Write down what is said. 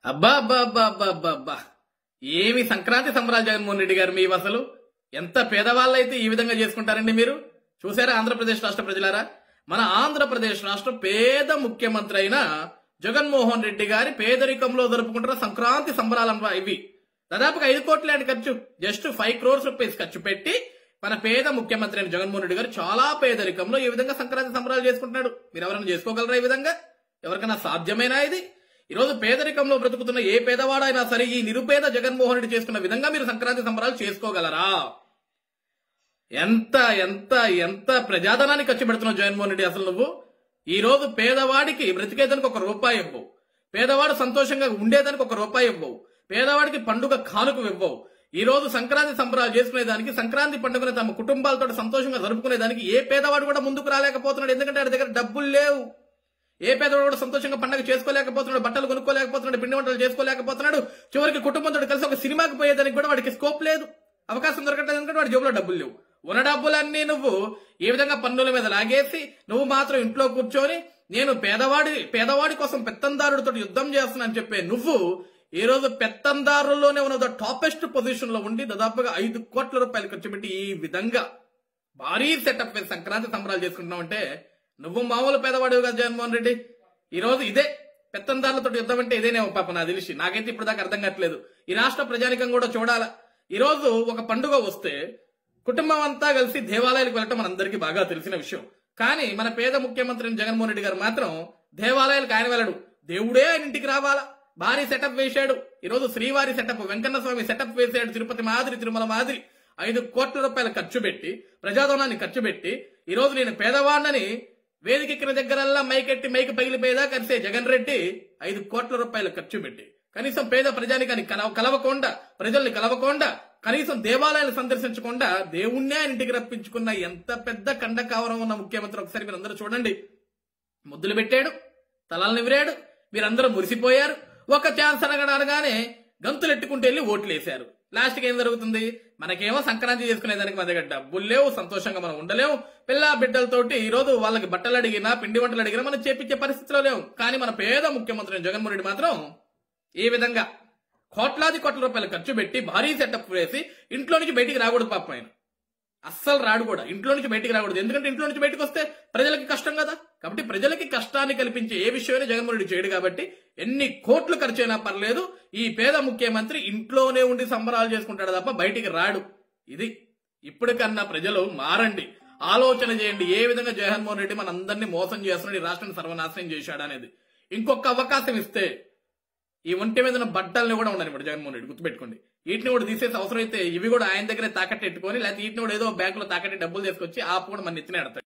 అబ్బా అబ్బా అబ్బా అబ్బా అబ్బా అబ్బా ఏమి సంక్రాంతి సంబరాలు జగన్మోహన్ రెడ్డి గారు. మీవి అసలు ఎంత పేదవాళ్ళైతే ఈ విధంగా చేసుకుంటారండి మీరు. చూసారా ఆంధ్రప్రదేశ్ రాష్ట్ర ప్రజలారా, మన ఆంధ్రప్రదేశ్ రాష్ట్ర పేద ముఖ్యమంత్రి అయిన జగన్మోహన్ రెడ్డి గారి పేదరికంలో జరుపుకుంటున్న సంక్రాంతి సంబరాలన్నమాట ఇవి. దాదాపుగా 5 కోట్ల ఖర్చు, జస్ట్ 5 crores రూపీస్ ఖర్చు పెట్టి మన పేద ముఖ్యమంత్రి అయిన జగన్మోహన్ రెడ్డి గారు చాలా పేదరికంలో ఈ విధంగా సంక్రాంతి సంబరాలు చేసుకుంటున్నాడు. మీరు ఎవరైనా చేసుకోగలరా ఈ విధంగా? ఎవరికైనా సాధ్యమేనా ఇది? ఈ రోజు పేదరికంలో బ్రతుకుతున్న ఏ పేదవాడైనా సరే ఈ నిరుపేద జగన్మోహన్ రెడ్డి చేసుకున్న విధంగా మీరు సంక్రాంతి సంబరాలు చేసుకోగలరా? ఎంత ఎంత ఎంత ప్రజాధనాన్ని ఖర్చు పెడుతున్నావు జగన్మోహన్ రెడ్డి అసలు నువ్వు. ఈ రోజు పేదవాడికి బ్రతికేదానికి 1 రూపాయి ఇవ్వవు, పేదవాడు సంతోషంగా ఉండేదానికి 1 రూపాయి ఇవ్వవు, పేదవాడికి పండుగ కానుక ఇవ్వవు. ఈ రోజు సంక్రాంతి సంబరాలు చేసుకునేదానికి, సంక్రాంతి పండుగను తమ కుటుంబాలతో సంతోషంగా జరుపుకునేదానికి ఏ పేదవాడు కూడా ముందుకు రాలేకపోతున్నాడు. ఎందుకంటే వాడి దగ్గర డబ్బులు లేవు. ఏ పేదవాడు కూడా సంతోషంగా పండుగ చేసుకోలేకపోతున్నాడు, బట్టలు కొనుక్కోలేకపోతున్నాడు, పిండి వంటలు చేసుకోలేకపోతున్నాడు. చివరికి కుటుంబంతో కలిసి ఒక సినిమాకి పోయేదానికి కూడా వాడికి స్కోప్ లేదు, అవకాశం దొరకట్లేదు. ఎందుకంటే వాడి జేబులో డబ్బులు లేవు. ఉన్న డబ్బులన్నీ నువ్వు ఏ విధంగా పన్నుల మీద లాగేసి నువ్వు మాత్రం ఇంట్లో కూర్చొని నేను పేదవాడి కోసం పెత్తందారుడితో యుద్ధం చేస్తున్నానని చెప్పే నువ్వు ఈ రోజు పెత్తందారుల్లోనే ఉన్న టాపెస్ట్ పొజిషన్ లో ఉండి దాదాపుగా 5 కోట్ల రూపాయలు ఖర్చు పెట్టి ఈ విధంగా భారీ సెటప్ మీద సంక్రాంతి సంబరాలు చేసుకుంటున్నావు అంటే నువ్వు మామూలు పేదవాడివి కదా జగన్మోహన్ రెడ్డి. ఈ రోజు ఇదే పెత్తందారులతో యుద్ధం అంటే ఇదేనేమో పాప నాకు తెలిసి. నాకైతే ఇప్పుడు దాకా అర్థం కావట్లేదు. ఈ రాష్ట్ర ప్రజానికం కూడా చూడాలా. ఈ రోజు ఒక పండుగ వస్తే కుటుంబం అంతా కలిసి దేవాలయాలకు వెళ్ళటం మనందరికీ బాగా తెలిసిన విషయం. కానీ మన పేద ముఖ్యమంత్రి జగన్మోహన్ రెడ్డి గారు మాత్రం దేవాలయాలకు ఆయన వెళ్ళడు, దేవుడే ఆయన ఇంటికి రావాలా. భారీ సెటప్ వేశాడు. ఈ రోజు శ్రీవారి సెటప్, వెంకన్న స్వామి సెటప్ వేశాడు. తిరుపతి మాదిరి, తిరుమల మాదిరి 5 కోట్ల రూపాయలు ఖర్చు పెట్టి, ప్రజాధనాన్ని ఖర్చు పెట్టి ఈ రోజు నేను పేదవాడిని వేదికెక్కిన దగ్గరల్లా మైకెట్టి మైకి పగిలిపోయేదా కలిసే జగన్ రెడ్డి 5 కోట్ల రూపాయలు ఖర్చు పెట్టి కనీసం పేద ప్రజానికాన్ని కలవకుండా, ప్రజల్ని కలవకుండా, కనీసం దేవాలయాలు సందర్శించకుండా దేవుణ్ణే ఆయన ఇంటికి రప్పించుకున్న ఎంత పెద్ద కండకావరం ఉన్న ముఖ్యమంత్రి ఒకసారి మీరందరూ చూడండి. ముద్దులు పెట్టాడు, తలలు నివిరాడు, మీరందరూ మురిసిపోయారు. ఒక ఛాన్స్ అనగానే గంతులెట్టుకుంటూ వెళ్ళి ఓట్లు వేశారు. లాస్ట్కి ఏం జరుగుతుంది? మనకేమో సంక్రాంతి చేసుకునేదానికి మన దగ్గర డబ్బులు లేవు, సంతోషంగా మనం ఉండలేము. పిల్ల బిడ్డలతోటి ఈ రోజు వాళ్ళకి బట్టలు అడిగినా, పిండి వంటలు అడిగినా మనం చేపించే పరిస్థితిలో లేవు. కానీ మన పేద ముఖ్యమంత్రి జగన్మోహన్ రెడ్డి మాత్రం ఈ విధంగా కోట్లాది కోట్ల రూపాయలు ఖర్చు పెట్టి భారీ సెటప్ వేసి ఇంట్లో నుంచి బయటికి రాకూడదు. పాపం ఆయన అస్సలు రాడు కూడా, ఇంట్లో నుంచి బయటికి రాకూడదు. ఎందుకంటే ఇంట్లో నుంచి బయటకు వస్తే ప్రజలకి కష్టం కదా. కాబట్టి ప్రజలకి కష్టాన్ని కల్పించే ఏ విషయమైనా జగన్మోహన్ రెడ్డి చేయడు. కాబట్టి ఎన్ని కోట్లు ఖర్చు అయినా పర్లేదు, ఈ పేద ముఖ్యమంత్రి ఇంట్లోనే ఉండి సంబరాలు చేసుకుంటాడు తప్ప బయటికి రాడు. ఇది ఇప్పటికన్నా ప్రజలు మారండి, ఆలోచన చేయండి. ఏ విధంగా జగన్మోహన్ రెడ్డి మనందరినీ మోసం చేస్తున్నాడు, ఈ రాష్ట్రాన్ని సర్వనాశనం చేశాడు అనేది. ఇంకొక అవకాశం ఇస్తే ఈ ఒంటి మీద బట్టల్ని కూడా ఉండని ఇప్పుడు జగన్మోహన్ రెడ్డి గుర్తుపెట్టుకోండి. వీటిని కూడా తీసేసి అవసరం అయితే ఇవి కూడా ఆయన దగ్గరే తాకట్టెట్టుకొని, లేకపోతే వీటిని కూడా ఏదో బ్యాంకులో తాకట్టి డబ్బులు తీసుకొచ్చి ఆపు కూడా మన నెత్తిన ఎడతాడు.